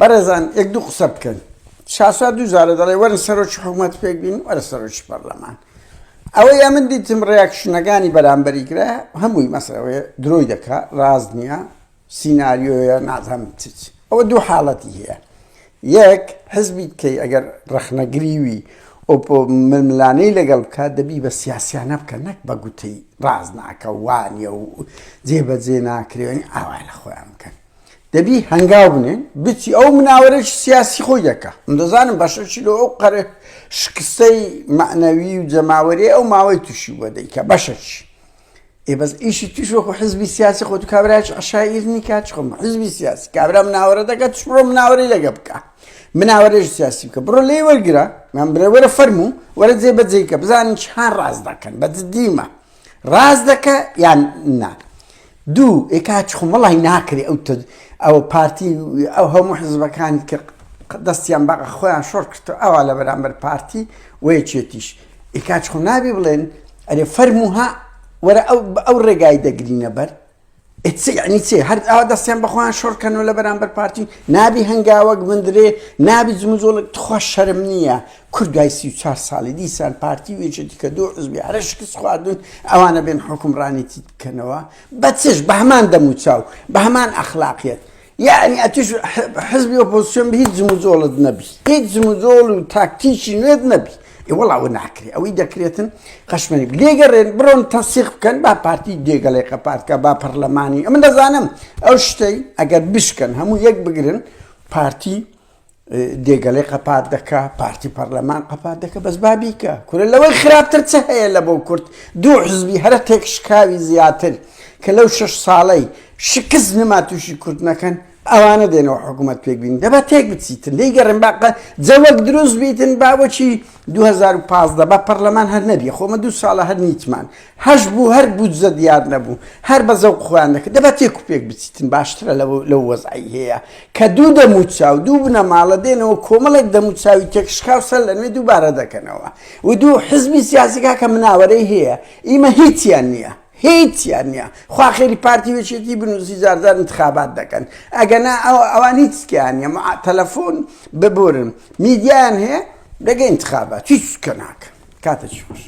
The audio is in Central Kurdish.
بەڕێزان یەک دوو قسە بکەن. شاسوار دووجارە دەڵێ وەرن سەرۆکی حکوومەت پێک بین وەرە سەرۆکی پەرلەمان. ئەوەی من دیتم ڕێکشنەکانی بەرامبەری کرا هەمووی مەسەلەوەیە درۆی دەکات ڕاز نییە سیناریۆیە نازانم چ ئەوە دوو حاڵەتی هەیە. یەک حزبی بکەی ئەگەر ڕەخنەگریوی ململانەی لەگەڵ بکات دەبی بە سیاسیانە بکە نەک بە گوتەی ڕاز ناکە وانە و جێبەجێ ناکرێنی ئاوای لە خۆیان بکەن. دەبی هەنگاو بنێن بچی ئەو مناوەرەی سیاسی خۆی دەکە. من دەزانم بەشەکی لە ئەو قەرە شکستەی معنەوی و جەماوەری ئەو ماوەی تووشی بۆ دەیکە بەشەکی. بەس ئیشی توش وەکو حزبی سیاسی خۆت و کابراایش عشایرنی کات خۆم حزبی سیاسی کابرا مناوەرە دەکات توش بڕۆ مناوەرەی لەگە بکە. مناوەرەش سیاسی بکە بڕۆ لێ وەرگرە من برێ وەرە فەرموو وەرە جێبەجێ کە بزانین چیان ڕاز دەکەن بە جددیمە ڕاز دەکە یان نا. دوو ئێکات خۆ مەڵی ناکرێ ئەو پارتی ئەو هەموو حزبەکانی کە دەستیان بەقە خۆیان شۆڕ کردو ئەوە لە بەرامبەر پارتی وەیەکێتیش ئێکات خۆ نابێ بڵێن ئەرێ فەرمووها وەرە ئەو ڕێگای دەگرینە بەر یعنی چێ هەر ئەوە دەستیان بەخۆیان شۆڕکەنەوە لە بەرامبەر پارتی نابی هەنگاوەک بندرێ نابی جموزۆڵک تخوا شەرم نییە کوردگای 34 ساڵی دیسان پارتی وێچێتی کە دوو حزبی هەرە شکست خواردون ئەوانە بێن حکومڕانێتی بکەنەوە بە چش بە هەمان دەموچاو بە هەمان ئەخلاقیەت یعنی ئەتوش حزبی ئۆپۆزیسیۆن بە هیچ جموزۆڵت نەبی هیچ جموزۆڵ و تاکتیکی نوێت نەبی وەڵاو ناکرێ ئەوەی دەکرێتن قەشمەنی لێگەڕێن بڕۆن تەنسیق بکەن با پارتی دێگەڵێ قەپاتکە با پەرلەمانی من دەزانم ئەو شتەی ئەگەر بشکەن هەموو یەک بگرن پارتی دێگەڵێ قەپات دەکا پارتی پەرلەمان قەپات دەکە بەس بابیکە کورە لەوەی خراپتر چه هەیە لە بۆ کورد دوو حزبی هەرە تێکشکاوی زیاتر کە لەو 6 ساڵەی شکست نما تووشی کورد نەکەن ئەوانە دێنەوە حکوومەت پێک بین دەبا تێک بچیتن دەیگەڕن باقە جەوەک دروست بیتن باوەچی 2015 با پەرلەمان هەر نەبیە خۆمە 2 ساڵە هەر نیتمان هەش بوو هەر بودجە دیار نەبوو هەر بە زەوق خۆیان دەکرد دەبا تێک و پێک بچیتن باشترە لەو وەزعی هەیە کە دوو دەموچاو دوو بنەماڵە دێنەوە کۆمەڵێک دەموچاوی تێکشکاو سەر لە نوێ دووبارە دەکەنەوە و دوو حزبی سیاسیکا کە مناوەرەی هەیە ئیمە هیچیان نییە هیچیان نییە خوا خێری پارتی وێچێتی بنووسی زارزار انتخابات دەکەن ئەگەنا ئەوان هیچکیان نیە تەلەفۆن ببورن میدیان هەیە دەگە انتخابات هیچ کە ناکەن کاتە چی باش